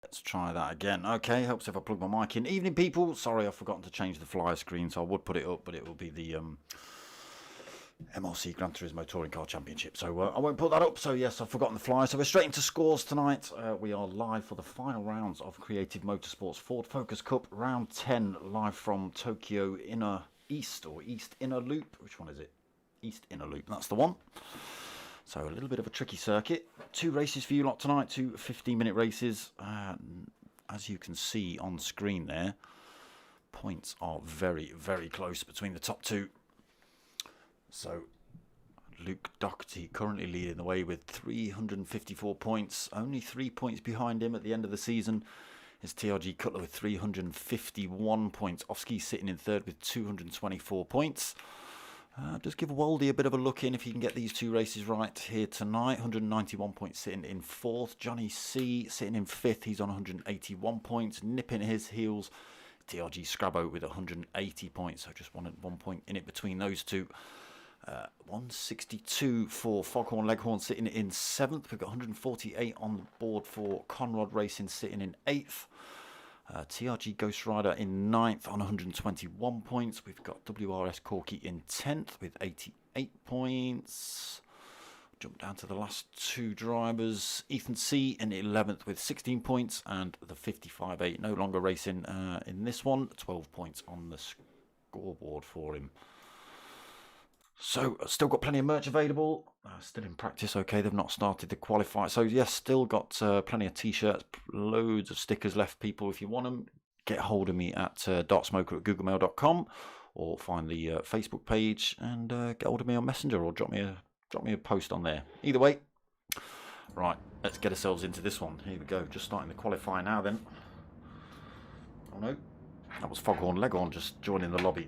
Let's try that again. Okay, helps if I plug my mic in. Evening, people. Sorry, I've forgotten to change the flyer screen, so I would put it up, but it will be the MRC Gran Turismo Touring Car Championship. So I won't put that up. So yes, I've forgotten the flyer. So we're straight into scores tonight. We are live for the final rounds of Creative Motorsports Ford Focus Cup Round 10, live from Tokyo Inner East or East Inner Loop. Which one is it? East Inner Loop. That's the one. So a little bit of a tricky circuit. 2 races for you lot tonight, 2 15-minute races. As you can see on screen there, points are very, very close between the top 2. So Luke Doherty currently leading the way with 354 points. Only 3 points behind him at the end of the season is TRG Cutler with 351 points. Ofsky sitting in third with 224 points. Just give Waldy a bit of a look in if he can get these 2 races right here tonight. 191 points sitting in 4th. Johnny C sitting in 5th. He's on 181 points. Nipping his heels, TRG Scrabo with 180 points. So just 1 point in it between those two. 162 for Foghorn Leghorn sitting in 7th. We've got 148 on the board for Conrad Racing sitting in 8th. TRG Ghost Rider in 9th on 121 points. We've got WRS Corky in 10th with 88 points. Jump down to the last 2 drivers. Ethan C in 11th with 16 points, and the 55-8 no longer racing in this one. 12 points on the scoreboard for him. So, still got plenty of merch available. Still in practice, okay, they've not started the qualifier. So, yes, still got plenty of t-shirts, loads of stickers left, people. If you want them, get hold of me at dartsmoker@googlemail.com or find the Facebook page and get hold of me on Messenger or drop me a post on there. Either way, right, let's get ourselves into this one. Here we go, just starting the qualifier now then. Oh no, that was Foghorn Leghorn just joining the lobby.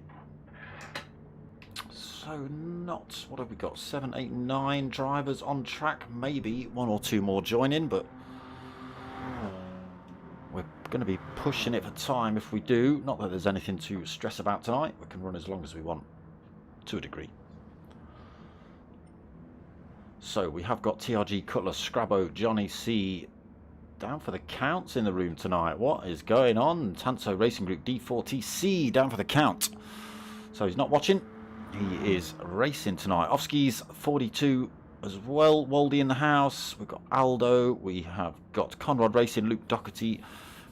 So not, what have we got, 7, 8, 9 drivers on track, maybe 1 or 2 more join in, but we're going to be pushing it for time if we do. Not that there's anything to stress about tonight, we can run as long as we want, to a degree. So we have got TRG Cutler, Scrabo, Johnny C down for the counts in the room tonight. What is going on? Tanso Racing Group D4TC down for the count. So he's not watching. He is racing tonight. Ofsky's 42 as well. Waldy in the house. We've got Aldo. We have got Conrad Racing, Luke Doherty.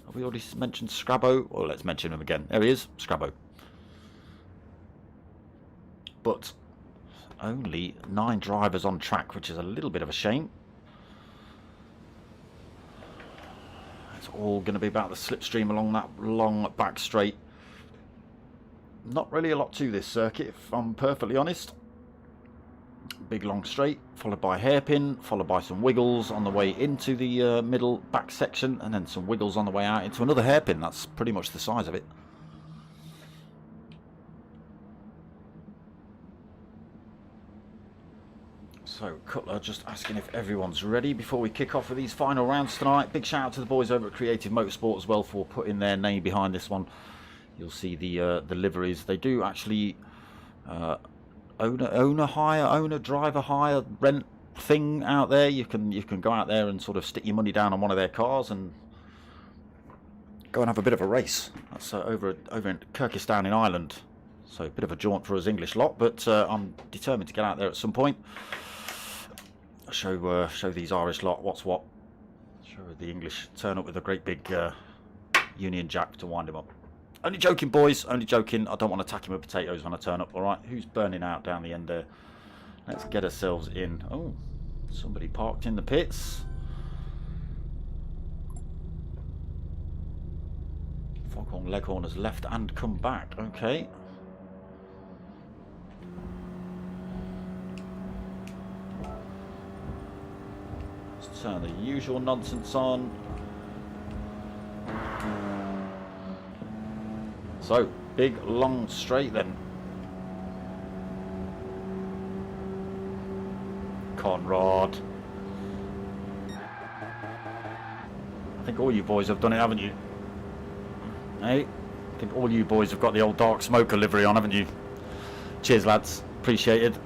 Have we already mentioned Scrabo? Well, let's mention him again. There he is, Scrabo. But only 9 drivers on track, which is a little bit of a shame. It's all going to be about the slipstream along that long back straight. Not really a lot to this circuit, if I'm perfectly honest. Big long straight, followed by hairpin, followed by some wiggles on the way into the middle back section, and then some wiggles on the way out into another hairpin. That's pretty much the size of it. So Cutler just asking if everyone's ready before we kick off with these final rounds tonight. Big shout out to the boys over at Creative Motorsport as well for putting their name behind this one. You'll see the liveries. They do actually owner hire, driver hire, rent thing out there. You can go out there and sort of stick your money down on one of their cars and go and have a bit of a race. That's over in Kyrgyzstan in Ireland. So a bit of a jaunt for us English lot, but I'm determined to get out there at some point. Show these Irish lot what's what. Sure, the English turn up with a great big Union Jack to wind him up. Only joking, boys. Only joking. I don't want to attack him with potatoes when I turn up. All right. Who's burning out down the end there? Let's get ourselves in. Oh, somebody parked in the pits. Foghorn Leghorn has left and come back. Okay. Let's turn the usual nonsense on. So, big, long straight then. Conrad. I think all you boys have done it, haven't you? Hey, I think all you boys have got the old Dark Smoker livery on, haven't you? Cheers, lads. Appreciated.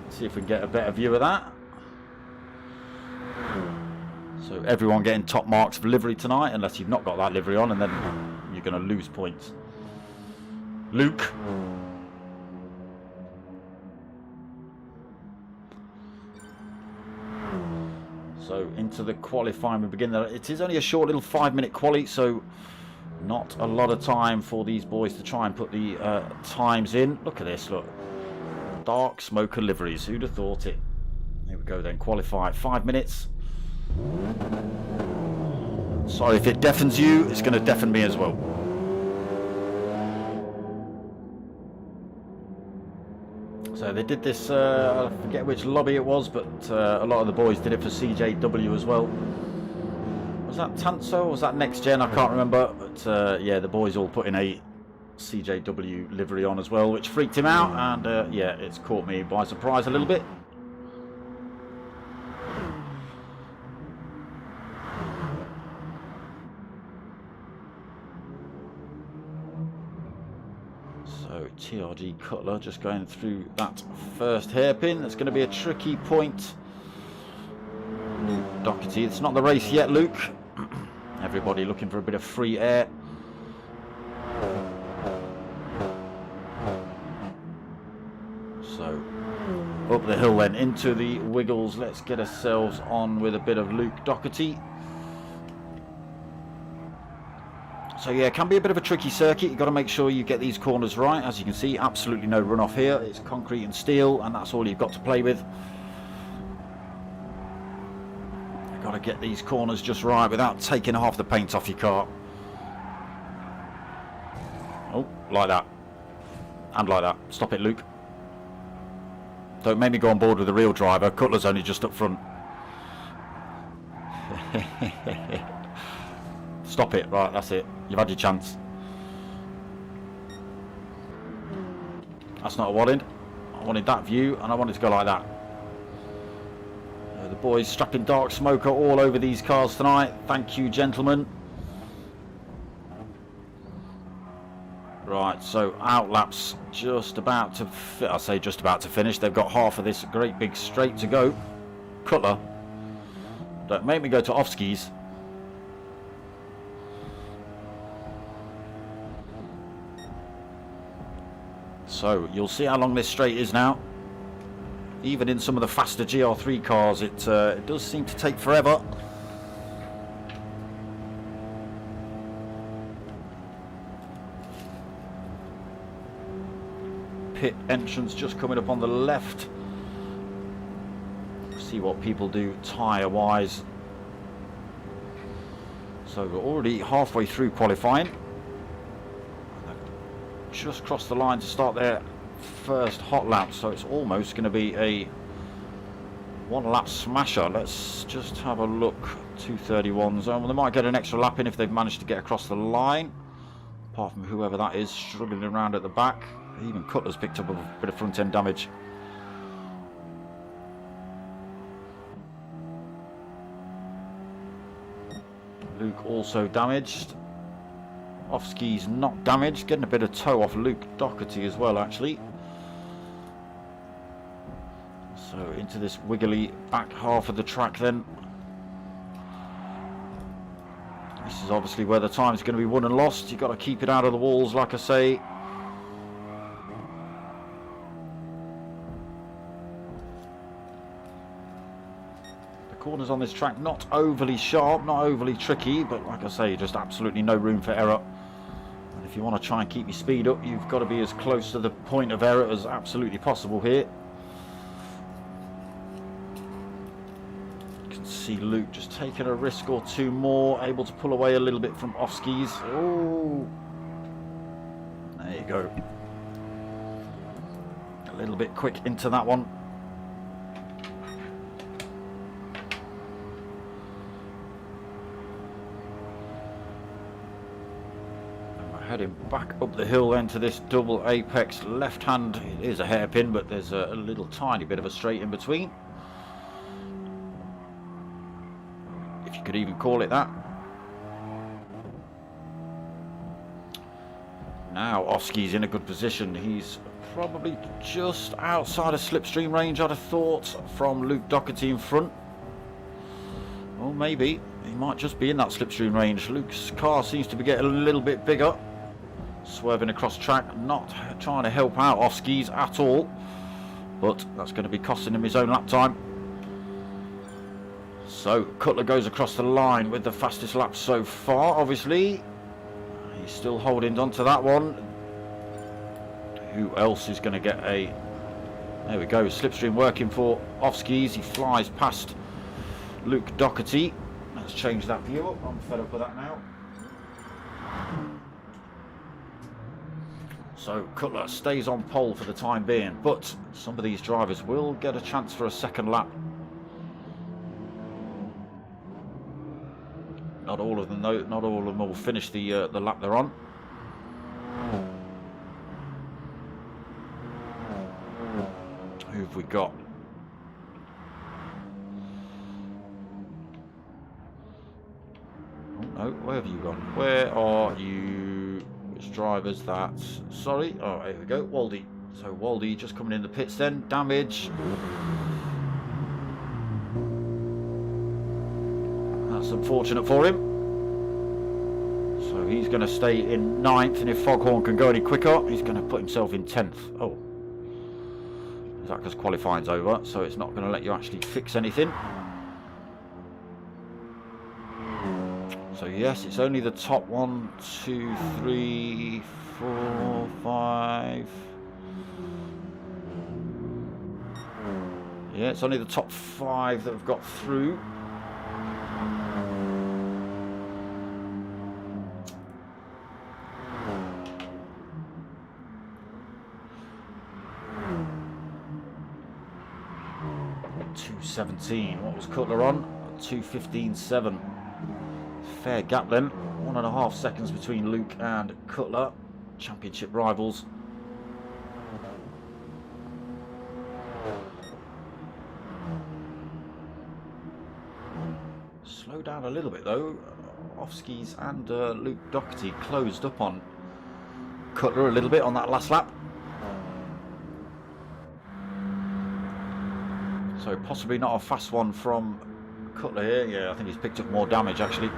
See if we can get a better view of that. So everyone getting top marks for livery tonight, unless you've not got that livery on, and then you're going to lose points. Luke. So into the qualifying we begin. It is only a short little 5-minute quali, so not a lot of time for these boys to try and put the times in. Look at this, look. Dark Smoker liveries, who'd have thought it? Here we go then, qualify 5 minutes. Sorry if it deafens you, it's going to deafen me as well. So they did this, I forget which lobby it was, but a lot of the boys did it for CJW as well. Was that TANSO or was that Next Gen? I can't remember. But yeah, the boys all put in a CJW livery on as well, which freaked him out. And yeah, it's caught me by surprise a little bit. So TRG Cutler just going through that first hairpin. That's going to be a tricky point. Doherty, it's not the race yet, Luke. Everybody looking for a bit of free air. So up the hill then into the Wiggles. Let's get ourselves on with a bit of Luke Doherty. So yeah, it can be a bit of a tricky circuit. You've got to make sure you get these corners right. As you can see, absolutely no runoff here. It's concrete and steel, and that's all you've got to play with. You've got to get these corners just right without taking half the paint off your car. Oh, like that. And like that. Stop it, Luke. Don't make me go on board with the real driver. Cutler's only just up front. Stop it. Right, that's it. You've had your chance. That's not what I wanted. I wanted that view, and I wanted to go like that. The boys strapping Dark Smoker all over these cars tonight. Thank you, gentlemen. Right, so outlaps just about to... I say just about to finish. They've got half of this great big straight to go. Cutler. Don't make me go to off-skis. So you'll see how long this straight is now. Even in some of the faster GR3 cars, it does seem to take forever. Pit entrance just coming up on the left. See what people do tyre wise. So we're already halfway through qualifying. Just crossed the line to start their first hot lap, so it's almost going to be a one lap smasher. Let's just have a look. 2:31 zone. Well, they might get an extra lap in if they've managed to get across the line, apart from whoever that is struggling around at the back. Even Cutler's picked up a bit of front end damage. Luke also damaged. Off skis not damaged, getting a bit of toe off Luke Doherty as well, actually. So into this wiggly back half of the track then. This is obviously where the time's going to be won and lost. You've got to keep it out of the walls, like I say. The corners on this track, not overly sharp, not overly tricky, but like I say, just absolutely no room for error. And if you want to try and keep your speed up, you've got to be as close to the point of error as absolutely possible here. You can see Luke just taking a risk or two more, able to pull away a little bit from off-skis. Oh, there you go. A little bit quick into that one. Heading back up the hill then to this double apex left hand. It is a hairpin, but there's a little tiny bit of a straight in between, if you could even call it that. Now Oski's in a good position. He's probably just outside of slipstream range, I'd have thought, from Luke Doherty in front. Or maybe he might just be in that slipstream range. Luke's car seems to be getting a little bit bigger. Swerving across track, not trying to help out off-skis at all, but that's going to be costing him his own lap time. So Cutler goes across the line with the fastest lap so far. Obviously he's still holding on to that one. Who else is going to get a... There we go, slipstream working for off-skis. He flies past Luke Doherty. Let's change that view up. I'm fed up with that now. So Cutler stays on pole for the time being, but some of these drivers will get a chance for a second lap. Not all of them, though. Not all of them will finish the lap they're on. Who have we got? Oh no, where have you gone? Where are you? Drivers that, sorry, oh here we go, Waldy. So Waldy just coming in the pits then, damage. That's unfortunate for him. So he's going to stay in 9th, and if Foghorn can go any quicker, he's going to put himself in 10th. Oh, is that because qualifying's over, so it's not going to let you actually fix anything? So yes, it's only the top 1, 2, 3, 4, 5. Yeah, it's only the top 5 that have got through. .217. What was Cutler on? 2:15.7. Fair gap then, 1.5 seconds between Luke and Cutler, championship rivals. Slow down a little bit though. Off-skis and Luke Doherty closed up on Cutler a little bit on that last lap. So possibly not a fast one from Cutler here. Yeah, I think he's picked up more damage actually.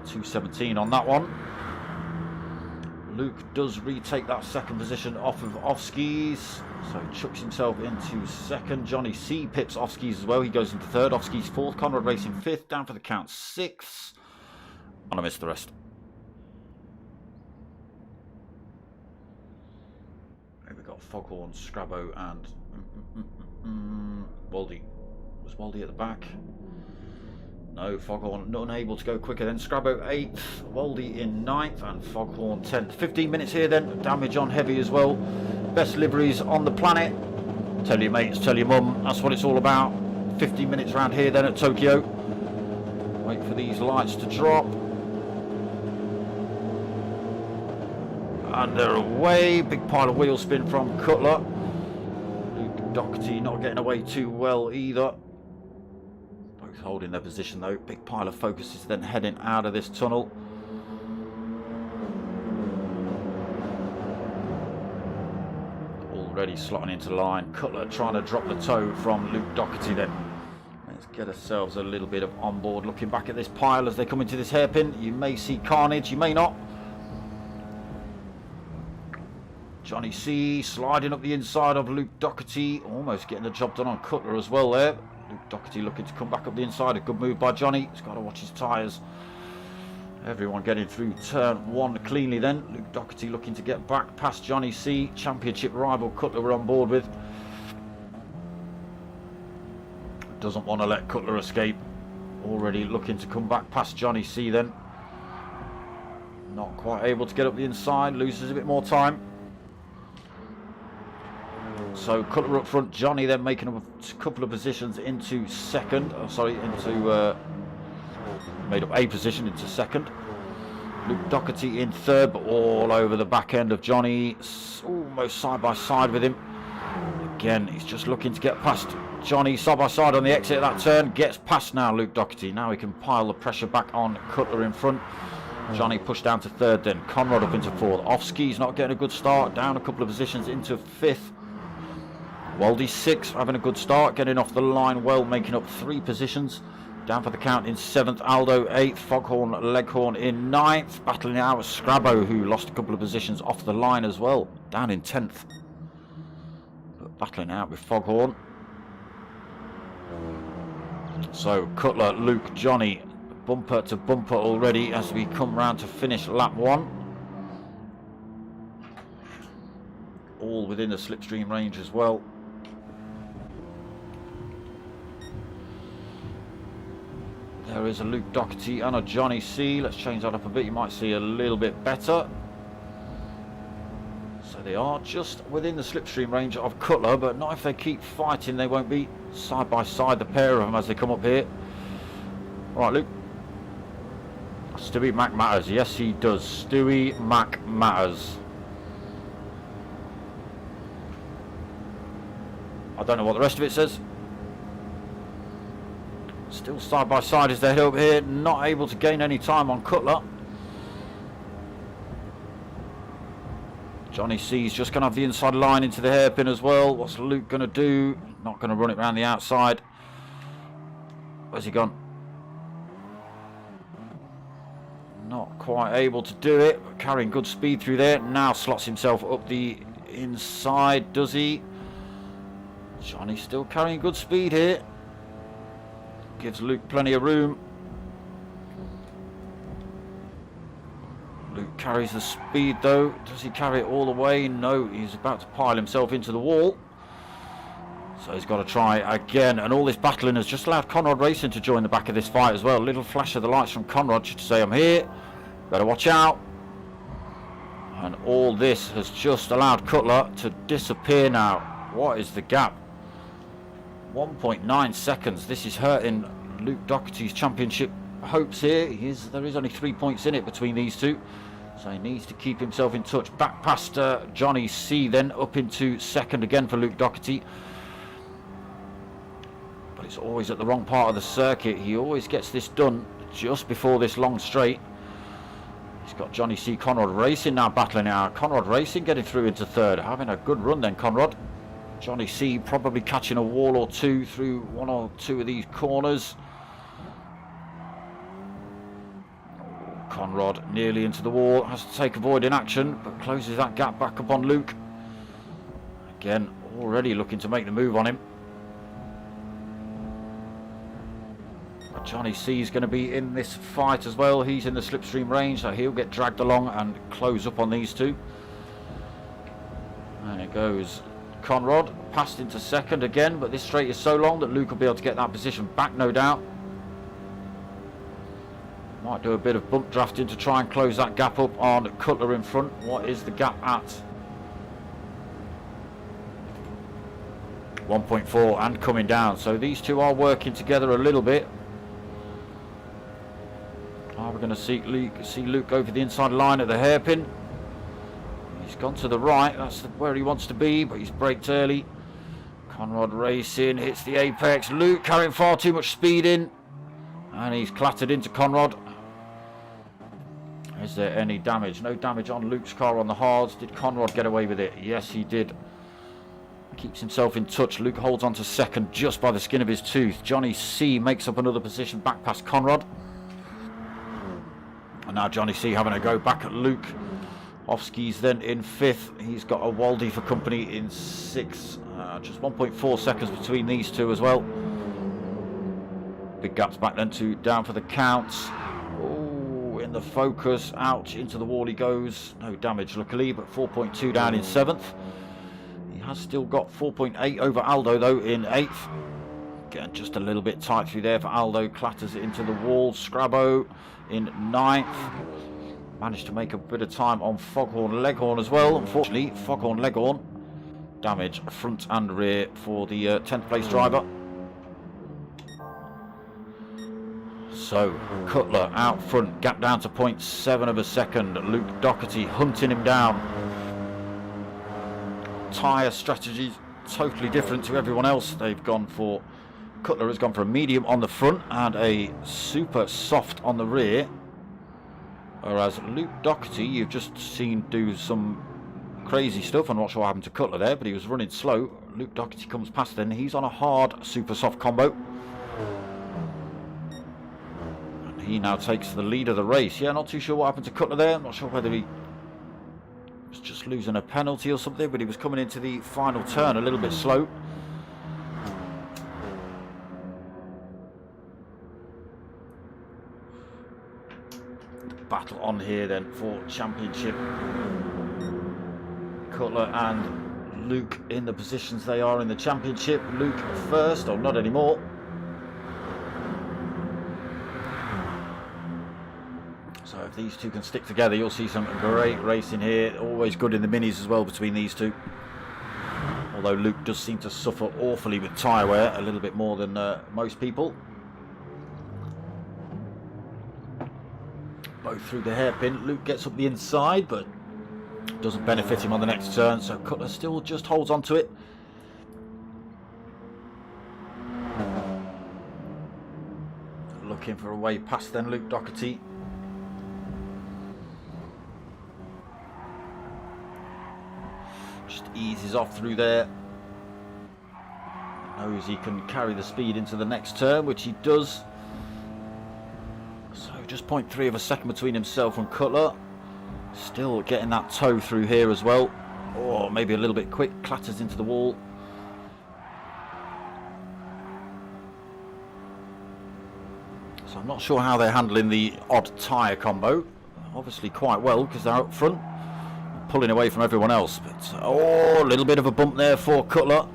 2:17 on that one. Luke does retake that second position off of off-skis, so he chucks himself into second. Johnny C pips off-skis as well. He goes into third. Off-skis fourth. Conrad Racing fifth. Down for the count 6th. And I missed the rest. Here we got Foghorn, Scrabo, and Waldy. Was Waldy at the back? No, Foghorn unable to go quicker then. Scrabo 8th, Waldy in 9th, and Foghorn 10th. 15 minutes here then, damage on heavy as well. Best liveries on the planet. Tell your mates, tell your mum, that's what it's all about. 15 minutes around here then at Tokyo. Wait for these lights to drop. And they're away. Big pile of wheel spin from Cutler. Luke Doherty not getting away too well either. Holding their position though. Big pile of focuses then heading out of this tunnel. Already slotting into the line. Cutler trying to drop the toe from Luke Doherty then. Let's get ourselves a little bit of onboard. Looking back at this pile as they come into this hairpin. You may see carnage, you may not. Johnny C sliding up the inside of Luke Doherty. Almost getting the job done on Cutler as well there. Luke Doherty looking to come back up the inside. A good move by Johnny. He's got to watch his tyres. Everyone getting through turn 1 cleanly then. Luke Doherty looking to get back past Johnny C. Championship rival Cutler we're on board with. Doesn't want to let Cutler escape. Already looking to come back past Johnny C then. Not quite able to get up the inside. Loses a bit more time. So Cutler up front. Johnny then making up a couple of positions into second. Made up a position into second. Luke Doherty in third, but all over the back end of Johnny. Almost side by side with him. Again, he's just looking to get past Johnny side by side on the exit of that turn. Gets past now Luke Doherty. Now he can pile the pressure back on Cutler in front. Johnny pushed down to third then. Conrad up into fourth. Off-ski's not getting a good start. Down a couple of positions into fifth. Waldy 6th, having a good start. Getting off the line well, making up 3 positions. Down for the count in 7th, Aldo 8th, Foghorn Leghorn in 9th, battling out with Scrabo, who lost a couple of positions off the line as well, down in 10th. But battling out with Foghorn. So Cutler, Luke, Johnny, bumper to bumper already as we come round to finish lap 1. All within the slipstream range as well. There is a Luke Doherty and a Johnny C. Let's change that up a bit. You might see a little bit better. So they are just within the slipstream range of Cutler, but not if they keep fighting. They won't be side by side, the pair of them, as they come up here. All right, Luke. Stewie Mac matters. Yes, he does. Stewie Mac matters. I don't know what the rest of it says. Still side by side as they head up here, not able to gain any time on Cutler. Johnny C's just going to have the inside line into the hairpin as well. What's Luke going to do? Not going to run it around the outside. Where's he gone? Not quite able to do it. Carrying good speed through there. Now slots himself up the inside, does he? Johnny still carrying good speed here. Gives Luke plenty of room. Luke carries the speed though. Does he carry it all the way? No, he's about to pile himself into the wall. So he's got to try again. And all this battling has just allowed Conrad Racing to join the back of this fight as well. Little flash of the lights from Conrad just to say, I'm here. Better watch out. And all this has just allowed Cutler to disappear now. What is the gap? 1.9 seconds. This is hurting Luke Doherty's championship hopes here. There is only 3 points in it between these two, so he needs to keep himself in touch. Back past Johnny C, then up into second again for Luke Doherty. But it's always at the wrong part of the circuit. He always gets this done just before this long straight. He's got Johnny C, Conrad Racing now battling out. Conrad Racing getting through into third. Having a good run then, Conrad. Johnny C probably catching a wall or two through 1 or 2 of these corners. Conrad nearly into the wall, has to take avoiding action, but closes that gap back up on Luke. Again, already looking to make the move on him. But Johnny C is going to be in this fight as well. He's in the slipstream range, so he'll get dragged along and close up on these two. And it goes. Conrad passed into second again, but this straight is so long that Luke will be able to get that position back, no doubt. Might do a bit of bump drafting to try and close that gap up on Cutler in front. What is the gap at? 1.4 and coming down. So these two are working together a little bit. Are we going to see Luke over the inside line at the hairpin? He's gone to the right, that's where he wants to be, but he's braked early. Conrad Racing hits the apex. Luke carrying far too much speed in, and he's clattered into Conrad. Is there any damage? No damage on Luke's car on the hards. Did Conrad get away with it? Yes, he did. Keeps himself in touch. Luke holds on to second just by the skin of his tooth. Johnny C makes up another position back past Conrad. And now Johnny C having a go back at Luke. Off-skis then in 5th. He's got a Waldy for company in 6th. Just 1.4 seconds between these two as well. big gaps back then to down for the counts. Oh, in the focus, ouch, into the wall he goes. No damage luckily, but 4.2 down in 7th. He has still got 4.8 over Aldo though in 8th. Again, just a little bit tight through there for Aldo, clatters it into the wall. Scrabo in 9th. Managed to make a bit of time on Foghorn Leghorn as well. Unfortunately, Foghorn Leghorn damage front and rear for the 10th place driver. So Cutler out front, gap down to 0.7 of a second. Luke Doherty hunting him down. Tyre strategies totally different to everyone else. They've gone for, Cutler has gone for a medium on the front and a super soft on the rear. Whereas Luke Doherty, you've just seen do some crazy stuff. I'm not sure what happened to Cutler there, but he was running slow. Luke Doherty comes past then. He's on a hard super soft combo. And he now takes the lead of the race. Yeah, not too sure what happened to Cutler there. I'm not sure whether he was just losing a penalty or something, but he was coming into the final turn a little bit slow. Battle on here then for championship. Cutler and Luke in the positions they are in the championship. Luke first, or not anymore. So if these two can stick together, you'll see some great racing here. Always good in the minis as well between these two. Although Luke does seem to suffer awfully with tyre wear, a little bit more than most people. Both through the hairpin. Luke gets up the inside, but doesn't benefit him on the next turn, so Cutler still just holds on to it. Looking for a way past then Luke Doherty. Just eases off through there. Knows he can carry the speed into the next turn, which he does. So just 0.3 of a second between himself and Cutler. Still getting that toe through here as well. Or maybe a little bit quick, clatters into the wall. So I'm not sure how they're handling the odd tyre combo. Obviously quite well because they're out front, pulling away from everyone else. But oh, a little bit of a bump there for Cutler.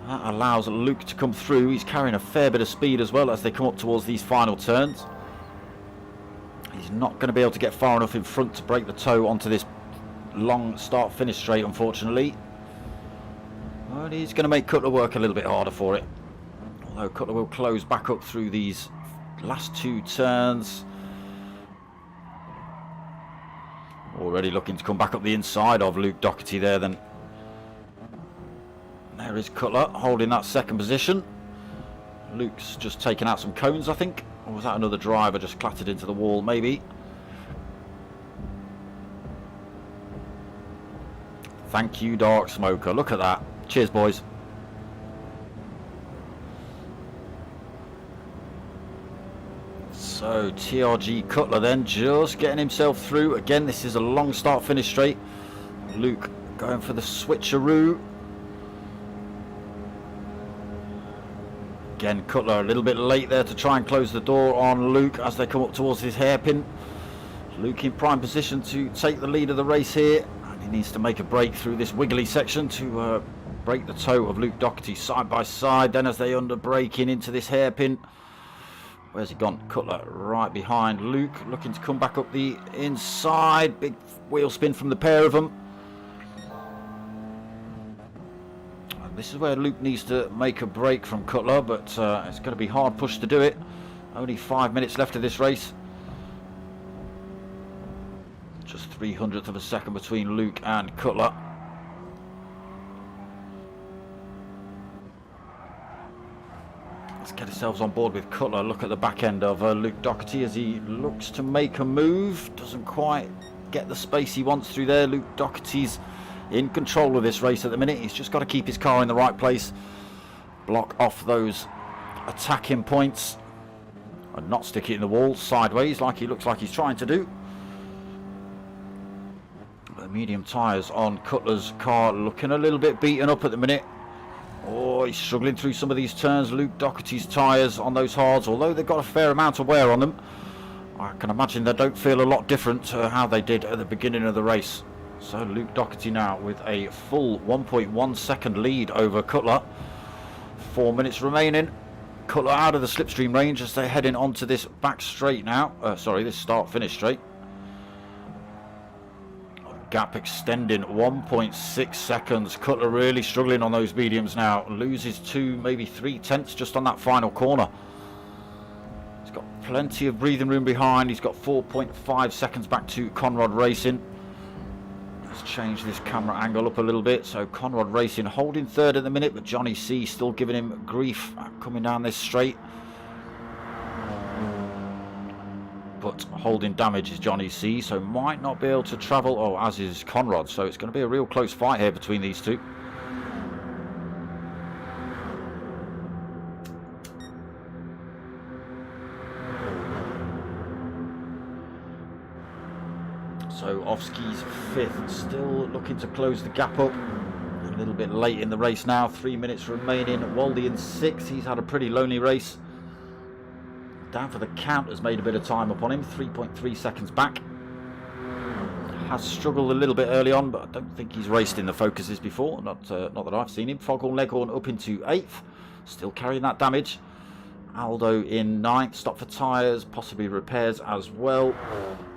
That allows Luke to come through. He's carrying a fair bit of speed as well as they come up towards these final turns. He's not going to be able to get far enough in front to break the toe onto this long start-finish straight, unfortunately. But he's going to make Cutler work a little bit harder for it. Although Cutler will close back up through these last two turns. Already looking to come back up the inside of Luke Doherty there then. There is Cutler holding that second position. Luke's just taken out some cones, I think. Or was that another driver just clattered into the wall, maybe? Thank you, Dark Smoker. Look at that. Cheers, boys. So, TRG Cutler then just getting himself through. Again, this is a long start-finish straight. Luke going for the switcheroo. Again, Cutler a little bit late there to try and close the door on Luke as they come up towards his hairpin. Luke in prime position to take the lead of the race here. And he needs to make a break through this wiggly section to break the toe of Luke Doherty side by side. Then as they under braking into this hairpin. Where's he gone? Cutler right behind Luke, looking to come back up the inside. Big wheel spin from the pair of them. This is where Luke needs to make a break from Cutler, but it's going to be hard push to do it. Only 5 minutes left of this race. Just 0.03 of a second between Luke and Cutler. Let's get ourselves on board with Cutler. Look at the back end of Luke Doherty as he looks to make a move. Doesn't quite get the space he wants through there. Luke Doherty's in control of this race at the minute. He's just got to keep his car in the right place, block off those attacking points and not stick it in the wall sideways like he looks like he's trying to do. The medium tyres on Cutler's car looking a little bit beaten up at the minute. Oh, he's struggling through some of these turns. Luke Doherty's tyres on those hards, although they've got a fair amount of wear on them, I can imagine they don't feel a lot different to how they did at the beginning of the race. So Luke Doherty now with a full 1.1 second lead over Cutler. 4 minutes remaining. Cutler out of the slipstream range as they're heading onto this back straight now. This start-finish straight. Gap extending 1.6 seconds. Cutler really struggling on those mediums now. Loses 2, maybe 3 tenths just on that final corner. He's got plenty of breathing room behind. He's got 4.5 seconds back to Conrad Racing. Let's change this camera angle up a little bit. So Conrad Racing holding third at the minute, but Johnny C still giving him grief coming down this straight. But holding damage is Johnny C, so might not be able to travel, as is Conrad, so it's going to be a real close fight here between these two. So Ofsky's 5th, still looking to close the gap up. A little bit late in the race now, 3 minutes remaining. Waldy in 6th, he's had a pretty lonely race. Down for the count has made a bit of time upon him, 3.3 seconds back. Has struggled a little bit early on, but I don't think he's raced in the Focuses before, not that I've seen him. Foghorn Leghorn up into 8th, still carrying that damage. Aldo in 9th, stop for tyres, possibly repairs as well.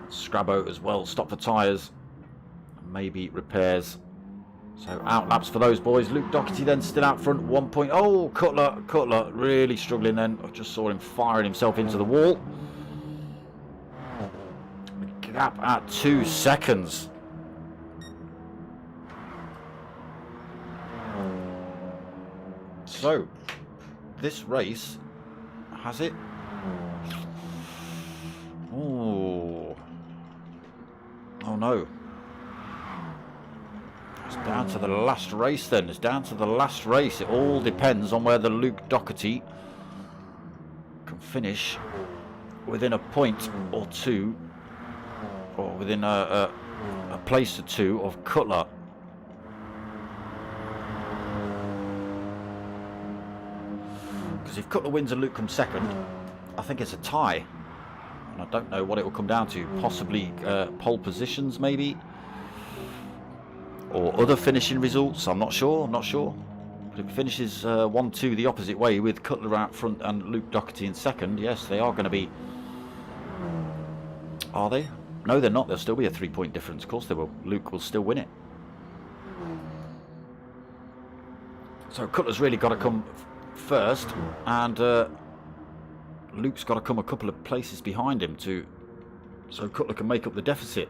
Scrabo as well, stop for tyres, maybe repairs. So out laps for those boys. Luke Doherty then still out front, 1 point. Oh, Cutler really struggling then. I just saw him firing himself into the wall. Gap at 2 seconds. So, this race, has it? Oh no. It's down to the last race then. It's down to the last race. It all depends on whether Luke Doherty can finish within a point or two, or within a place or two of Cutler. Because if Cutler wins and Luke comes second, I think it's a tie. And I don't know what it will come down to. Possibly pole positions maybe, or other finishing results. I'm not sure. But if it finishes 1-2 the opposite way with Cutler out front and Luke Doherty in second, yes, they are going to be. Are they? No, they're not. There'll still be a 3-point difference. Of course they will. Luke will still win it. So Cutler's really got to come first, and Luke's got to come a couple of places behind him so Cutler can make up the deficit.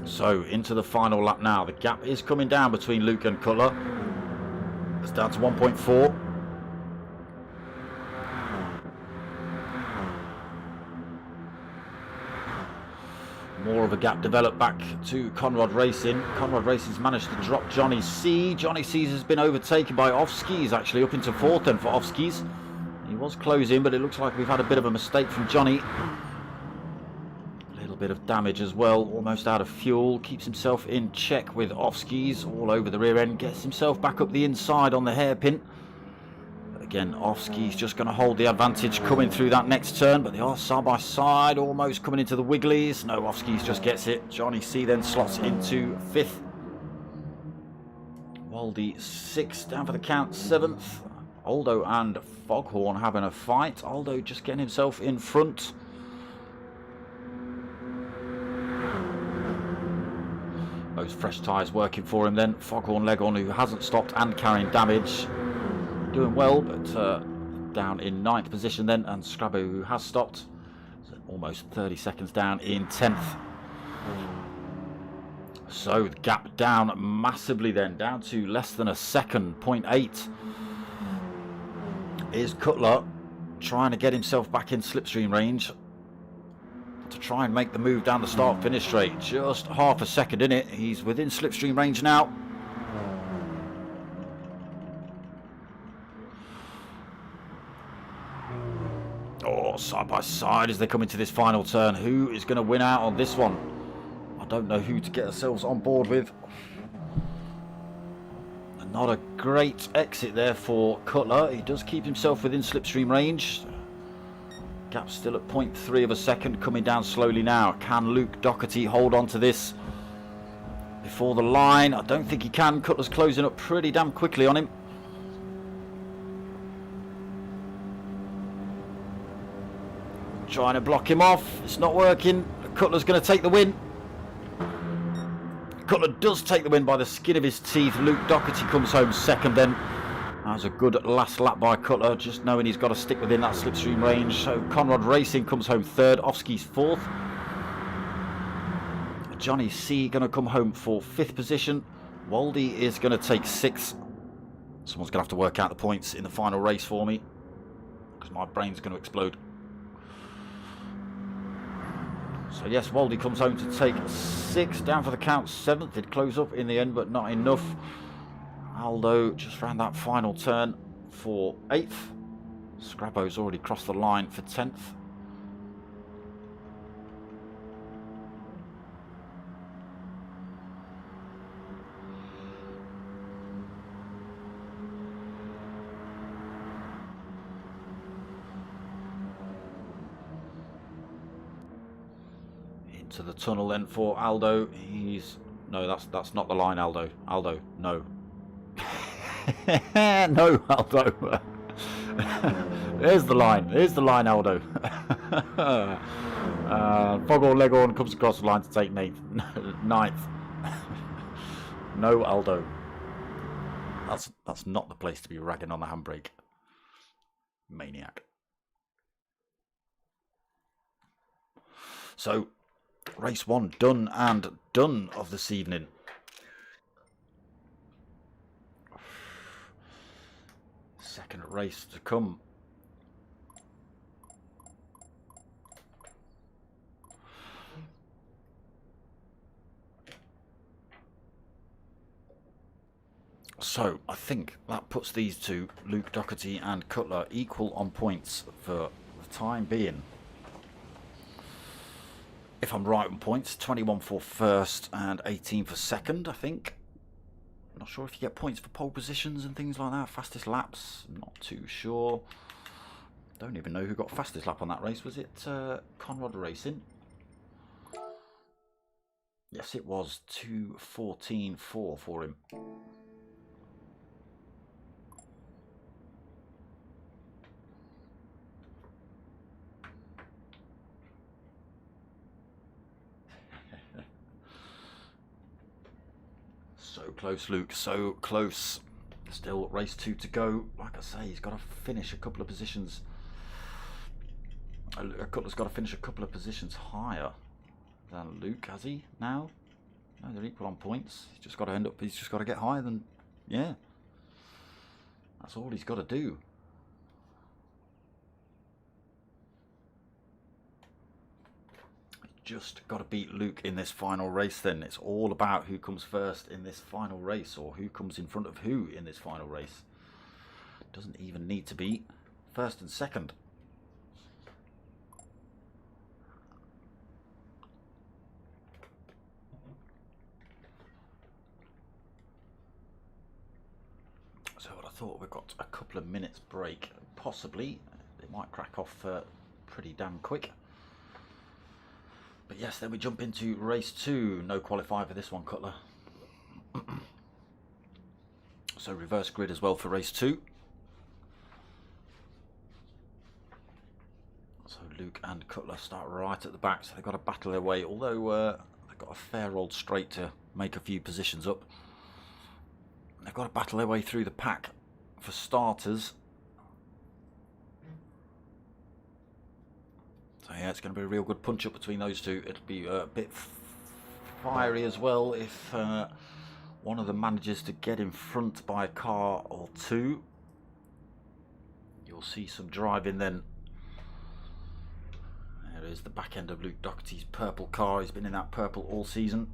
So into the final lap now. The gap is coming down between Luke and Cutler. It's down to 1.4. More of a gap developed back to Conrad Racing. Conrad Racing's managed to drop Johnny C. Johnny C's has been overtaken by Ofsky's, actually up into 4th then for Ofsky's. He was closing, but it looks like we've had a bit of a mistake from Johnny. A little bit of damage as well, almost out of fuel. Keeps himself in check with Ofsky's all over the rear end. Gets himself back up the inside on the hairpin. Again, Ofsky's just going to hold the advantage coming through that next turn, but they are side by side, almost coming into the wigglies. No, Ofsky's just gets it. Johnny C then slots into 5th. Waldy 6th, down for the count, 7th. Aldo and Foghorn having a fight. Aldo just getting himself in front. Those fresh tyres working for him then. Foghorn Leghorn, who hasn't stopped and carrying damage. Doing well, but down in 9th position then, and Scrabo, who has stopped, so almost 30 seconds down in 10th. So the gap down massively then, down to less than a second, 0.8. Is Cutler trying to get himself back in slipstream range to try and make the move down the start-finish straight. Just half a second in it. He's within slipstream range now. Oh, side by side as they come into this final turn. Who is going to win out on this one? I don't know who to get ourselves on board with. Not a great exit there for Cutler. He does keep himself within slipstream range. Gap still at 0.3 of a second, coming down slowly now. Can Luke Doherty hold on to this before the line? I don't think he can. Cutler's closing up pretty damn quickly on him. Trying to block him off. It's not working. Cutler's going to take the win. Cutler does take the win by the skin of his teeth. Luke Doherty comes home second then. That was a good last lap by Cutler, just knowing he's got to stick within that slipstream range. So Conrad Racing comes home third, Ofsky's fourth. Johnny C going to come home for fifth position. Waldy is going to take sixth. Someone's going to have to work out the points in the final race for me, because my brain's going to explode. So yes, Waldy comes home to take sixth, down for the count seventh. Did close up in the end, but not enough. Aldo just ran that final turn for 8th. Scrabbo's already crossed the line for 10th. Into the tunnel then for Aldo. No, that's not the line, Aldo. Aldo, no. No, Aldo. There's the line, Aldo. Foghorn Leghorn comes across the line to take ninth. No, Aldo. That's not the place to be ragging on the handbrake. Maniac. So, race 1 done and done of this evening. Second race to come. So I think that puts these two, Luke Doherty and Cutler, equal on points for the time being. If I'm right on points, 21 for first and 18 for second, I think. Not sure if you get points for pole positions and things like that. Fastest laps, not too sure. Don't even know who got fastest lap on that race. Was it Conrad Racing? Yes, it was 2:14.4 for him. So close, Luke, so close. Still race 2 to go. Like I say, he's got to finish a couple of positions. Cutler's got to finish a couple of positions higher than Luke, has he now? No, they're equal on points. He's just got to he's just got to get higher than, yeah. That's all he's got to do. Just got to beat Luke in this final race then. It's all about who comes first in this final race, or who comes in front of who in this final race. Doesn't even need to be first and second. So I thought we've got a couple of minutes break, possibly. It might crack off pretty damn quick. But yes, then we jump into race 2. No qualifier for this one, Cutler. So reverse grid as well for race 2. So Luke and Cutler start right at the back, so they've got to battle their way, although they've got a fair old straight to make a few positions up. They've got to battle their way through the pack for starters. So yeah, it's going to be a real good punch up between those two. It'll be a bit fiery as well if one of them manages to get in front by a car or two. You'll see some driving then. There is the back end of Luke Doherty's purple car. He's been in that purple all season.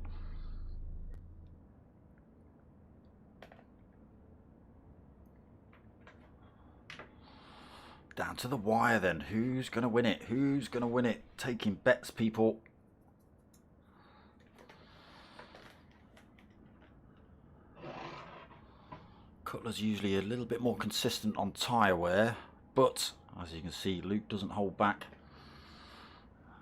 Down to the wire then. Who's going to win it? Who's going to win it? Taking bets, people. Cutler's usually a little bit more consistent on tyre wear, but as you can see, Luke doesn't hold back.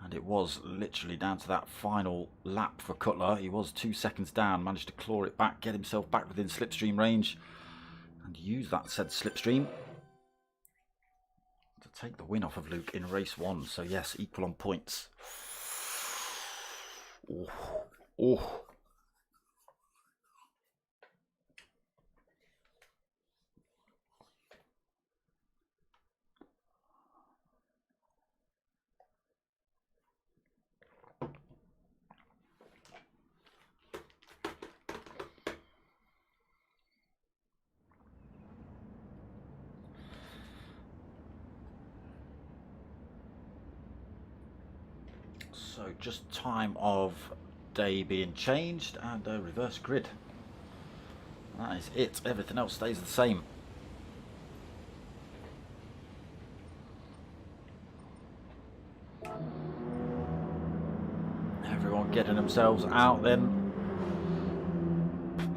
And it was literally down to that final lap for Cutler. He was 2 seconds down, managed to claw it back, get himself back within slipstream range, and use that said slipstream to take the win off of Luke in race 1. So yes, equal on points. Oh, oh. So just time of day being changed and a reverse grid. That is it. Everything else stays the same. Everyone getting themselves out then.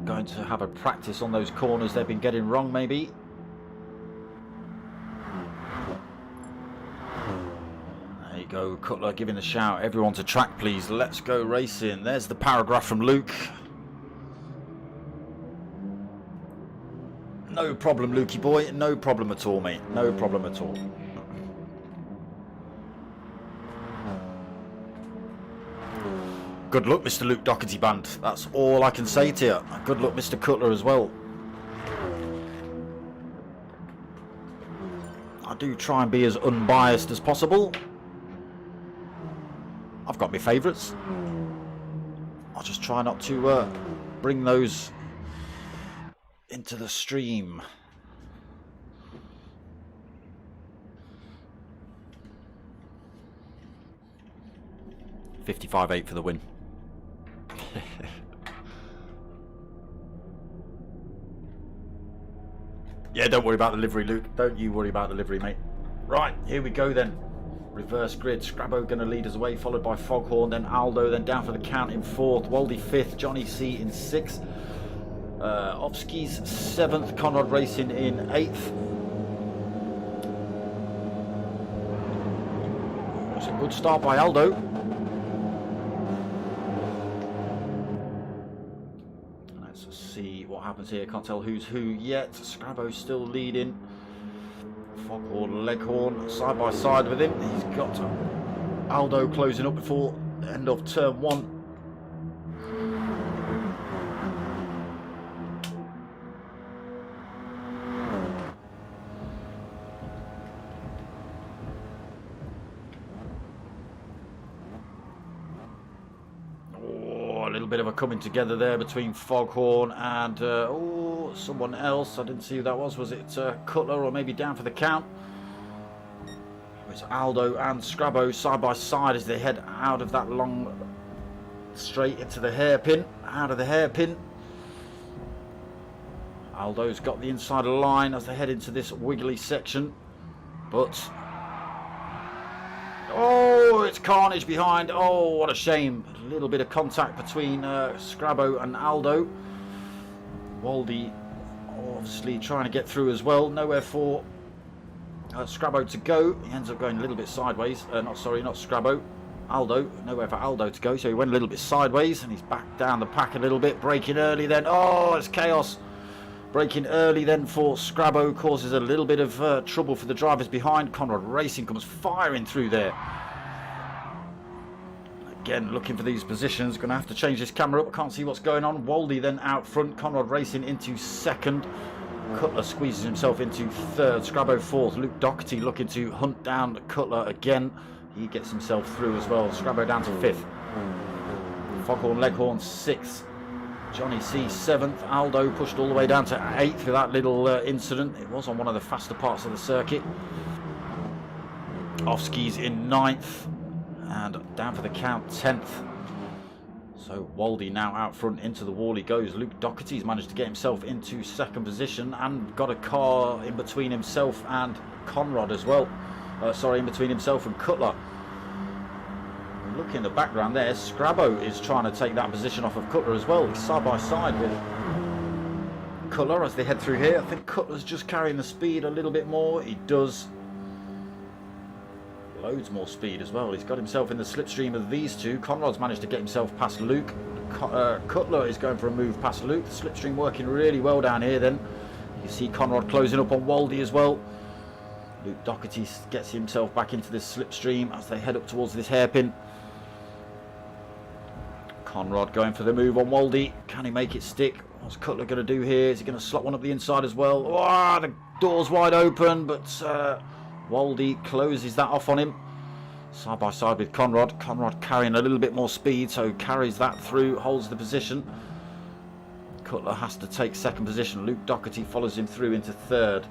Going to have a practice on those corners they've been getting wrong maybe. Go, Cutler giving the shout, everyone to track please, let's go racing. There's the paragraph from Luke. No problem, Lukey boy, no problem at all, mate, no problem at all. Good luck, Mr. Luke Doherty Band, that's all I can say to you. Good luck, Mr. Cutler, as well. I do try and be as unbiased as possible. I've got my favourites. I'll just try not to bring those into the stream. $55.8 for the win. Yeah, don't worry about the livery, Luke. Don't you worry about the livery, mate. Right, here we go then. Reverse grid, Scrabo going to lead us away, followed by Foghorn, then Aldo, then down for the count in 4th, Waldy 5th, Johnny C in 6th, Ovski's 7th, Conrad Racing in 8th. It's a good start by Aldo. Let's see what happens here, can't tell who's who yet. Scrabo's still leading. Foghorn, Leghorn, side by side with him. He's got Aldo closing up before the end of turn 1. Oh, a little bit of a coming together there between Foghorn and someone else. I didn't see who that was. Was it Cutler or maybe down for the count? It's Aldo and Scrabo side by side as they head out of that long straight into the hairpin. Out of the hairpin. Aldo's got the inside of the line as they head into this wiggly section. But oh, it's carnage behind. Oh, what a shame. A little bit of contact between Scrabo and Aldo. Waldy obviously trying to get through as well. Nowhere for Scrabo to go. He ends up going a little bit sideways. Not Scrabo. Aldo. Nowhere for Aldo to go. So he went a little bit sideways and he's back down the pack a little bit. Braking early then. Oh, it's chaos. Braking early then for Scrabo causes a little bit of trouble for the drivers behind. Conrad Racing comes firing through there. Again, looking for these positions. Going to have to change this camera up. I can't see what's going on. Waldy then out front. Conrad Racing into 2nd. Cutler squeezes himself into 3rd. Scrabo 4th. Luke Doherty looking to hunt down Cutler again. He gets himself through as well. Scrabo down to 5th. Foghorn, Leghorn 6th. Johnny C 7th. Aldo pushed all the way down to 8th for that little incident. It was on one of the faster parts of the circuit. Ovski's in 9th. And down for the count 10th. So Waldy now out front, into the wall he goes. Luke Doherty's managed to get himself into 2nd position and got a car in between himself and Conrad as well. In between himself and Cutler. Look in the background there, Scrabo is trying to take that position off of Cutler as well. He's side by side with Cutler as they head through here. I think Cutler's just carrying the speed a little bit more. He does. Loads more speed as well. He's got himself in the slipstream of these two. Conrad's managed to get himself past Luke. Cutler is going for a move past Luke. The slipstream working really well down here then. You see Conrad closing up on Waldy as well. Luke Doherty gets himself back into this slipstream as they head up towards this hairpin. Conrad going for the move on Waldy. Can he make it stick? What's Cutler going to do here? Is he going to slot one up the inside as well? Oh, the door's wide open, but Waldy closes that off on him. Side by side with Conrad. Conrad carrying a little bit more speed, so carries that through, holds the position. Cutler has to take second position. Luke Doherty follows him through into third.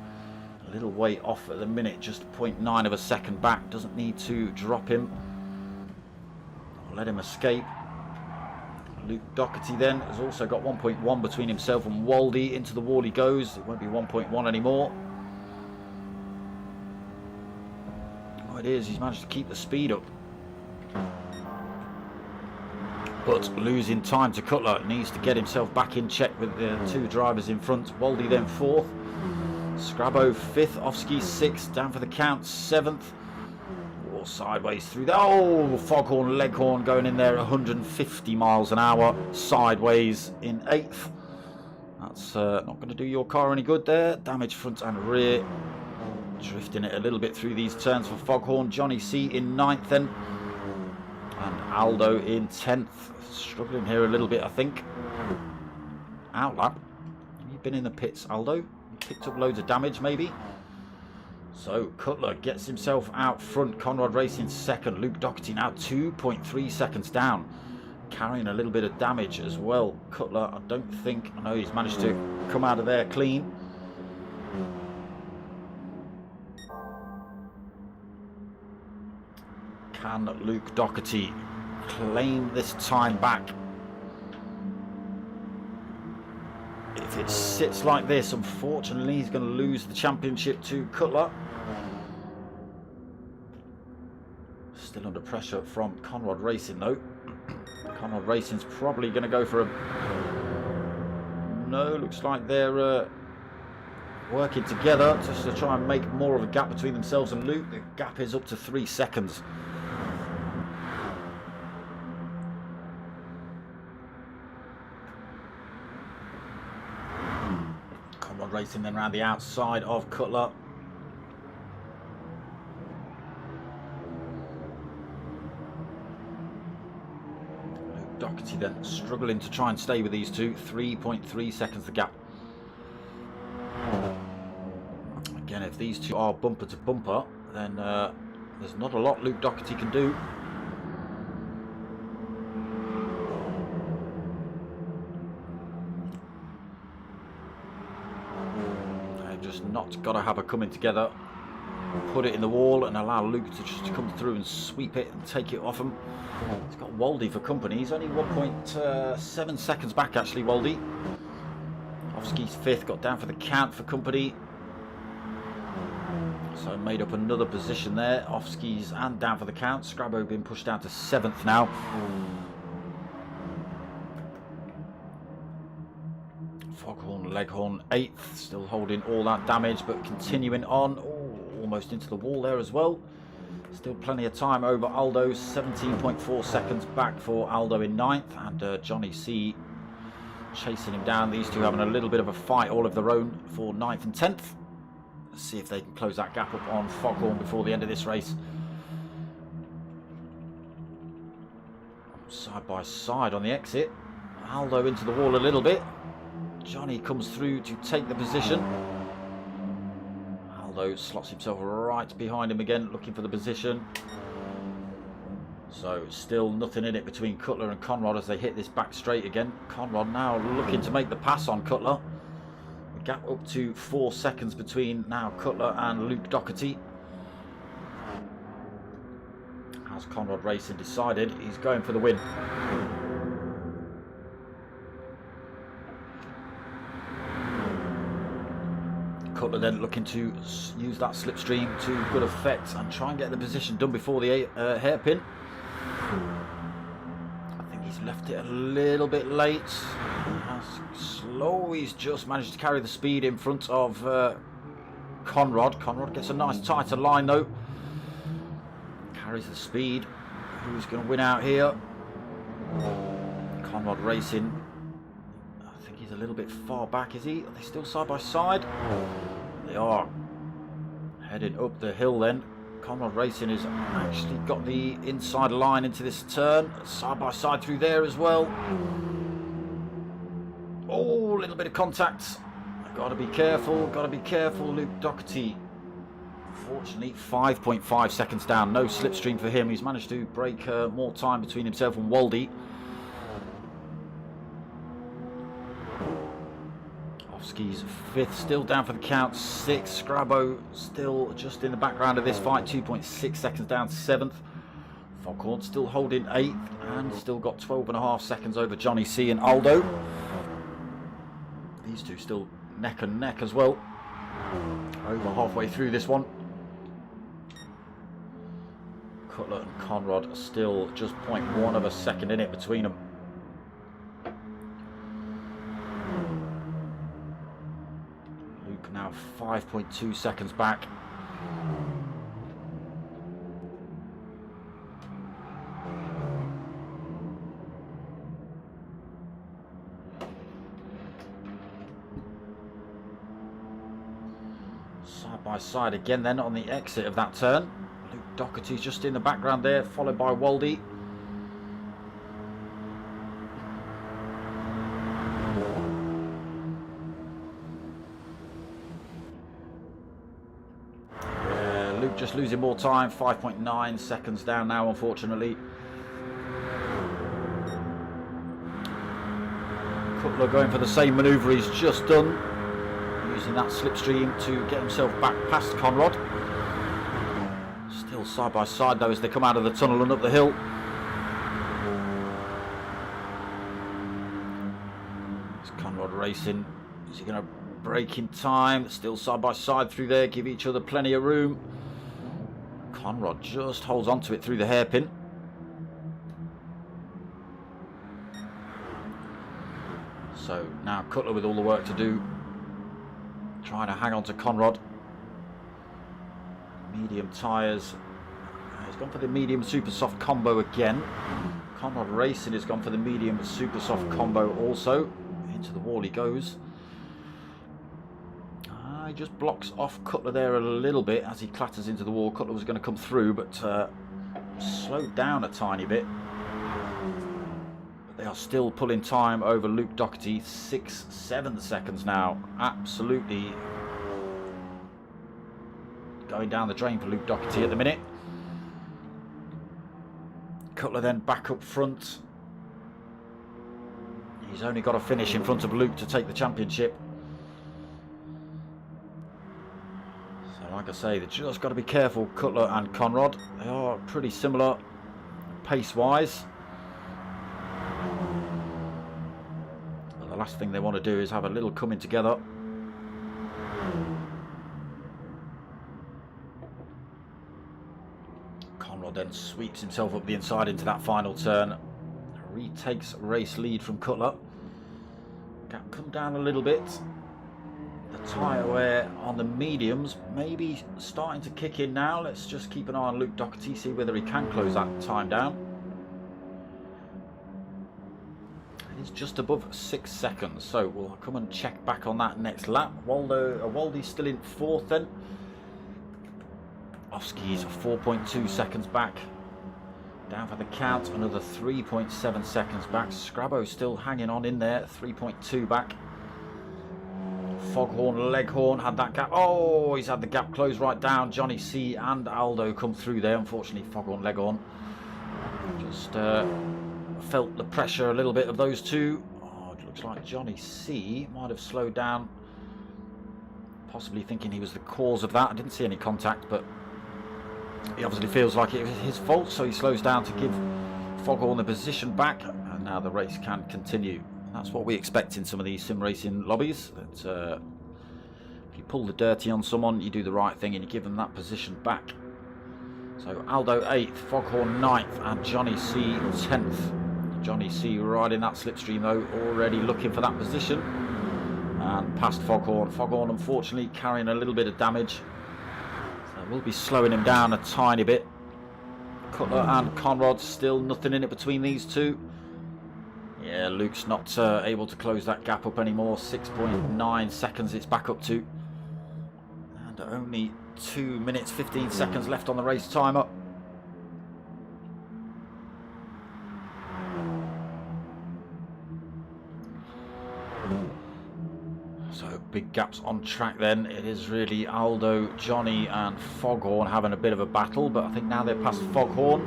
A little way off at the minute, just 0.9 of a second back. Doesn't need to drop him. Let him escape. Luke Doherty then has also got 1.1 between himself and Waldy. Into the wall he goes. It won't be 1.1 anymore. Oh, it is. He's managed to keep the speed up. But losing time to Cutler. Needs to get himself back in check with the two drivers in front. Waldy then fourth. Scrabo fifth. Ofsky sixth. Down for the count. Seventh. Sideways through there. Oh, Foghorn, Leghorn going in there 150 miles an hour. Sideways in eighth. That's not going to do your car any good there. Damage front and rear. Drifting it a little bit through these turns for Foghorn. Johnny C in ninth then. And Aldo in 10th. Struggling here a little bit, I think. Outlap. Have you been in the pits, Aldo? You picked up loads of damage, maybe? So Cutler gets himself out front. Conrad Racing second. Luke Doherty now 2.3 seconds down. Carrying a little bit of damage as well. Cutler, I don't think... I know he's managed to come out of there clean. Can Luke Doherty claim this time back? If it sits like this, unfortunately, he's going to lose the championship to Cutler. Still under pressure from Conrad Racing, though. Conrad Racing's probably going to go for a... No, looks like they're working together just to try and make more of a gap between themselves and Luke. The gap is up to 3 seconds. Racing then around the outside of Cutler. Luke Doherty then struggling to try and stay with these two. 3.3 seconds the gap. Again, if these two are bumper to bumper, then there's not a lot Luke Doherty can do. Not got to have a coming together, put it in the wall and allow Luke to just come through and sweep it and take it off him. He's got Waldy for company. He's only 1.7 seconds back actually, Waldy. Ofsky's fifth, got down for the count for company. So made up another position there. Ofsky's and down for the count. Scrabo being pushed down to 7th now. Foghorn, Leghorn 8th, still holding all that damage, but continuing on. Oh, almost into the wall there as well. Still plenty of time over Aldo. 17.4 seconds back for Aldo in 9th, and Johnny C chasing him down. These two having a little bit of a fight all of their own for 9th and 10th. Let's see if they can close that gap up on Foghorn before the end of this race. Side by side on the exit. Aldo into the wall a little bit. Johnny comes through to take the position. Aldo slots himself right behind him again, looking for the position. So still nothing in it between Cutler and Conrad as they hit this back straight again. Conrad now looking to make the pass on Cutler. The gap up to 4 seconds between now Cutler and Luke Doherty. As Conrad Racing decided, he's going for the win. Cutler then looking to use that slipstream to good effect and try and get the position done before the hairpin. I think he's left it a little bit late. He's just managed to carry the speed in front of Conrad. Conrad gets a nice tighter line though. Carries the speed. Who's going to win out here? Conrad Racing. I think he's a little bit far back, is he? Are they still side by side? They are. Heading up the hill then. Conrad Racing has actually got the inside line into this turn. Side by side through there as well. Oh, a little bit of contact. Got to be careful, Luke Doherty. Unfortunately, 5.5 seconds down. No slipstream for him. He's managed to break more time between himself and Waldy. Offski's 5th, still down for the count. 6th, Scrabo still just in the background of this fight. 2.6 seconds down, 7th. Foghorn still holding 8th and still got 12.5 seconds over Johnny C and Aldo. These two still neck and neck as well. Over halfway through this one. Cutler and Conrad are still just 0.1 of a second in it between them. Luke now 5.2 seconds back. Side by side again then on the exit of that turn. Luke Doherty's just in the background there, followed by Waldy. Luke just losing more time, 5.9 seconds down now unfortunately. Cutler going for the same manoeuvre he's just done. Using that slipstream to get himself back past Conrad. Still side by side though as they come out of the tunnel and up the hill. It's Conrad Racing. Is he going to break in time? Still side by side through there, give each other plenty of room. Conrad just holds on to it through the hairpin. So now Cutler with all the work to do. Trying to hang on to Conrad. Medium tyres. He's gone for the medium super soft combo again. Conrad Racing has gone for the medium super soft combo also. Into the wall he goes. He just blocks off Cutler there a little bit as he clatters into the wall. Cutler was going to come through but slowed down a tiny bit. They are still pulling time over Luke Doherty. 6-7 seconds now. Absolutely going down the drain for Luke Doherty at the minute. Cutler then back up front. He's only got to finish in front of Luke to take the championship. So like I say, they've just got to be careful, Cutler and Conrad. They are pretty similar pace-wise. The last thing they want to do is have a little coming together. Conrad then sweeps himself up the inside into that final turn. Retakes race lead from Cutler. Gap come down a little bit. The tyre wear on the mediums maybe starting to kick in now. Let's just keep an eye on Luke Doherty, see whether he can close that time down. It's just above 6 seconds, so we'll come and check back on that next lap. Waldy's still in 4th then. Offski's 4.2 seconds back. Down for the count, another 3.7 seconds back. Scrabo still hanging on in there, 3.2 back. Foghorn, Leghorn had that gap. Oh, he's had the gap closed right down. Johnny C and Aldo come through there. Unfortunately, Foghorn, Leghorn just felt the pressure a little bit of those two. Oh, it looks like Johnny C might have slowed down, possibly thinking he was the cause of that. I didn't see any contact, but he obviously feels like it was his fault, so he slows down to give Foghorn the position back, and now the race can continue. And that's what we expect in some of these sim racing lobbies, that if you pull the dirty on someone, you do the right thing and you give them that position back. So Aldo 8th, Foghorn 9th and Johnny C 10th. Johnny C riding that slipstream though, already looking for that position. And past Foghorn. Foghorn unfortunately carrying a little bit of damage. So we'll be slowing him down a tiny bit. Cutler and Conrad, still nothing in it between these two. Yeah, Luke's not able to close that gap up anymore. 6.9 seconds it's back up to. And only 2 minutes 15 seconds left on the race timer. So big gaps on track then. It is really Aldo, Johnny and Foghorn having a bit of a battle, but I think now they're past Foghorn,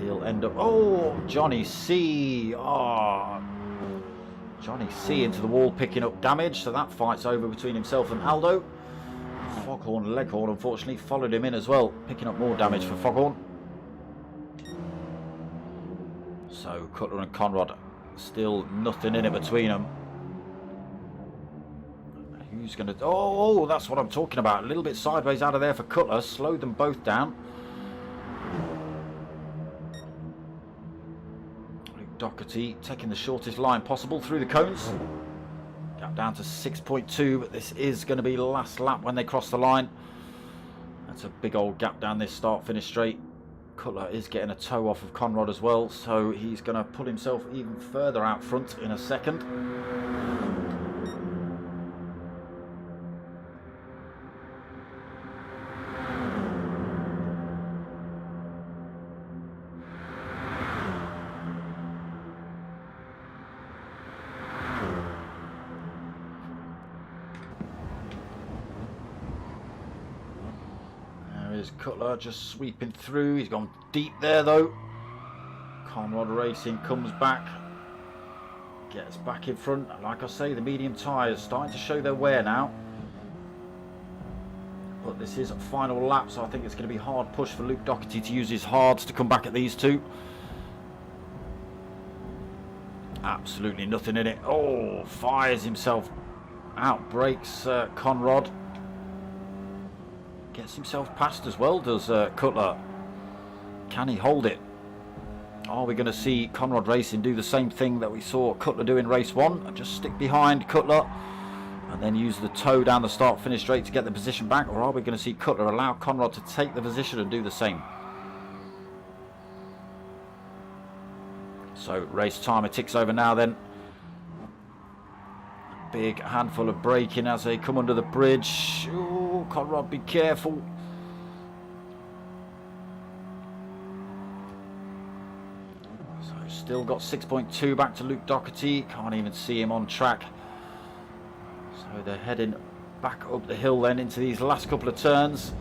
he'll end up... Oh, Johnny C. Oh, Johnny C into the wall picking up damage, so that fight's over between himself and Aldo. Foghorn, Leghorn unfortunately followed him in as well, picking up more damage for Foghorn. So Cutler and Conrad, still nothing in it between them. Who's going to... Oh, that's what I'm talking about. A little bit sideways out of there for Cutler. Slowed them both down. Luke Doherty taking the shortest line possible through the cones. Gap down to 6.2, but this is going to be last lap when they cross the line. That's a big old gap down this start-finish straight. Cutler is getting a toe off of Conrad as well, so he's going to pull himself even further out front in a second. Cutler just sweeping through. He's gone deep there though. Conrad Racing comes back, gets back in front. Like I say, the medium tyres starting to show their wear now, but this is a final lap, so I think it's going to be hard push for Luke Doherty to use his hards to come back at these two. Absolutely nothing in it. Oh, fires himself out, breaks Conrad. Gets himself past as well, does Cutler. Can he hold it? Are we going to see Conrad Racing do the same thing that we saw Cutler do in race 1 and just stick behind Cutler and then use the toe down the start-finish straight to get the position back? Or are we going to see Cutler allow Conrad to take the position and do the same? So race timer ticks over now then. Big handful of braking as they come under the bridge. Oh, Conrad, be careful. So still got 6.2 back to Luke Doherty. Can't even see him on track. So they're heading back up the hill then into these last couple of turns.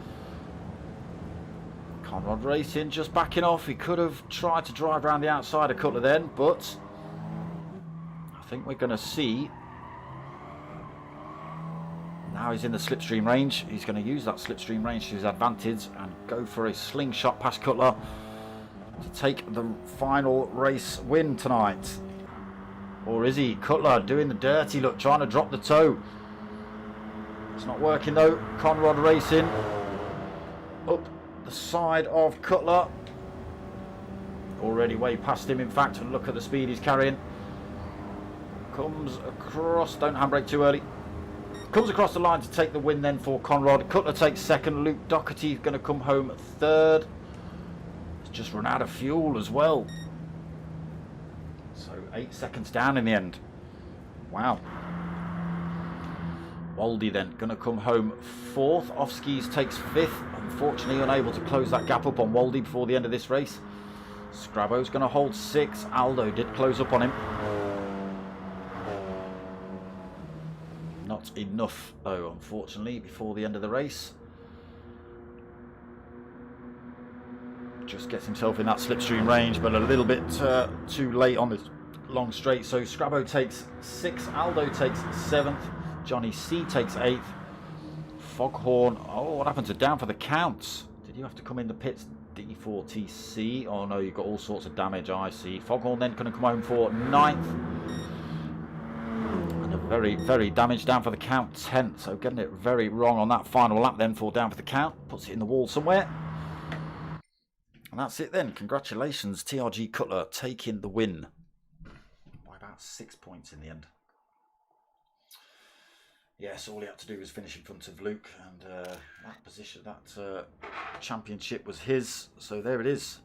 Conrad Racing just backing off. He could have tried to drive around the outside of Cutler then, but I think we're going to see... Now he's in the slipstream range. He's going to use that slipstream range to his advantage and go for a slingshot past Cutler to take the final race win tonight. Or is he? Cutler doing the dirty look, trying to drop the toe. It's not working though. Conrad Racing up the side of Cutler. Already way past him, in fact, and look at the speed he's carrying. Comes across, don't handbrake too early. Comes across the line to take the win then for Conrad. Cutler takes second. Luke Doherty is going to come home third. He's just run out of fuel as well. So 8 seconds down in the end. Wow. Waldy then going to come home fourth. Off skis takes fifth. Unfortunately unable to close that gap up on Waldy before the end of this race. Scrabbo's going to hold sixth. Aldo did close up on him. Not enough though, unfortunately, before the end of the race. Just gets himself in that slipstream range, but a little bit too late on this long straight. So Scrabbo takes 6th, Aldo takes 7th, Johnny C takes 8th, Foghorn. Oh, what happened to down for the counts? Did you have to come in the pits? D4TC. Oh no, you've got all sorts of damage, I see. Foghorn then going to come home for 9th. Very, very damaged down for the count, 10th. So getting it very wrong on that final lap then for down for the count. Puts it in the wall somewhere. And that's it then. Congratulations, TRG Cutler taking the win. That's 6 points in the end. Yes, all he had to do was finish in front of Luke, and that position, that championship was his. So there it is.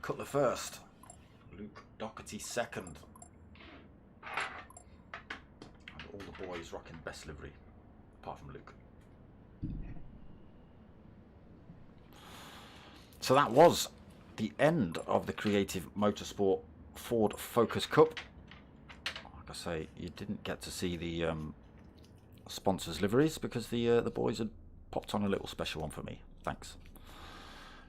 Cutler first, Luke Doherty second, and all the boys rocking best livery, apart from Luke. So that was the end of the Creative Motorsport Ford Focus Cup. Like I say, you didn't get to see the sponsors' liveries because the boys had popped on a little special one for me. Thanks.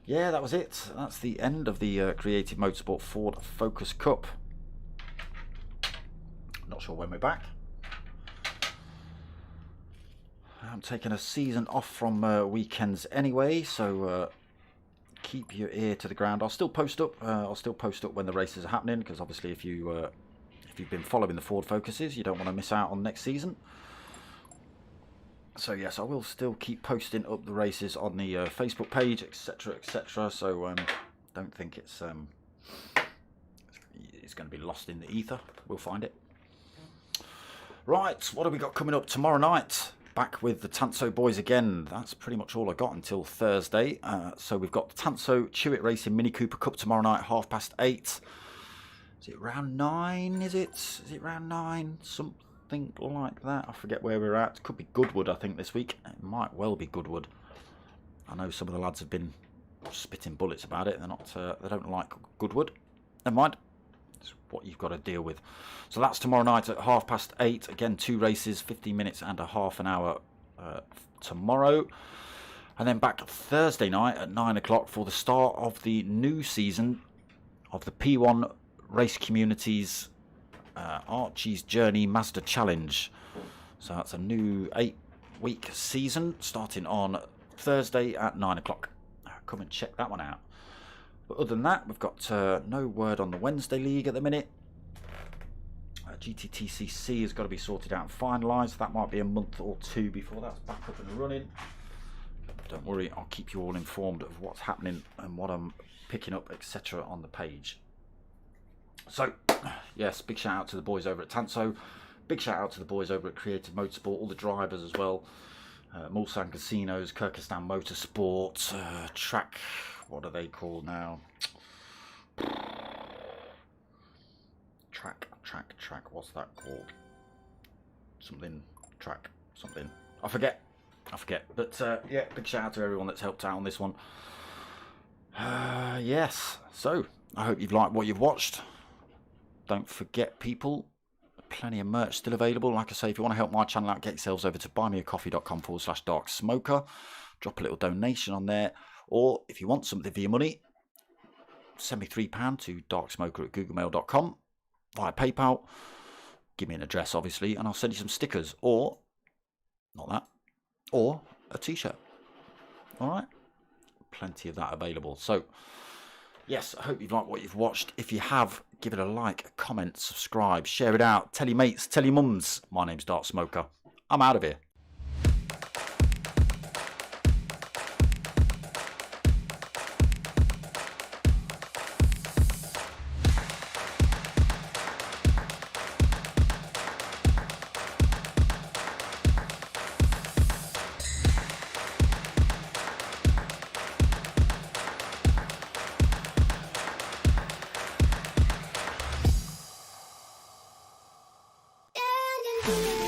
Yeah, that was it. That's the end of the Creative Motorsport Ford Focus Cup. Not sure when we're back. I'm taking a season off from weekends anyway, so keep your ear to the ground. I'll still post up. When the races are happening, because obviously if you've been following the Ford Focuses, you don't want to miss out on next season. So yes, I will still keep posting up the races on the Facebook page, etc., etc. So don't think it's going to be lost in the ether. We'll find it. Right, what have we got coming up tomorrow night? Back with the TANSO boys again. That's pretty much all I got until Thursday. So we've got the TANSO Chewit Racing Mini Cooper Cup tomorrow night, 8:30. Is it round 9? Is it round 9? Something like that. I forget where we're at. Could be Goodwood, I think, this week. It might well be Goodwood. I know some of the lads have been spitting bullets about it. They're not. They don't like Goodwood. Never mind. It's what you've got to deal with. So that's tomorrow night at 8:30. Again, 2 races, 15 minutes and a half an hour tomorrow. And then back Thursday night at 9 o'clock for the start of the new season of the P1 Race Communities Archie's Journey Mazda Challenge. So that's a new 8-week season starting on Thursday at 9 o'clock. Come and check that one out. But other than that, we've got no word on the Wednesday League at the minute. GTTCC has got to be sorted out and finalised. That might be a month or 2 before that's back up and running. Don't worry, I'll keep you all informed of what's happening and what I'm picking up, etc. on the page. So, yes, big shout out to the boys over at TANSO. Big shout out to the boys over at Creative Motorsport, all the drivers as well. Mulsanne Casinos, Kyrgyzstan Motorsport, Track, what are they called now? Track, what's that called? Something, track, something. I forget. But yeah, big shout out to everyone that's helped out on this one. Yes, so I hope you've liked what you've watched. Don't forget, people, plenty of merch still available. Like I say, if you want to help my channel out, get yourselves over to buymeacoffee.com/darksmoker. Drop a little donation on there. Or if you want something for your money, send me £3 to darksmoker@googlemail.com via PayPal. Give me an address, obviously, and I'll send you some stickers. Or, not that, or a t-shirt. All right? Plenty of that available. So, yes, I hope you've liked what you've watched. If you have, give it a like, a comment, subscribe, share it out, tell your mates, tell your mums. My name's Dark Smoker. I'm out of here. Yeah.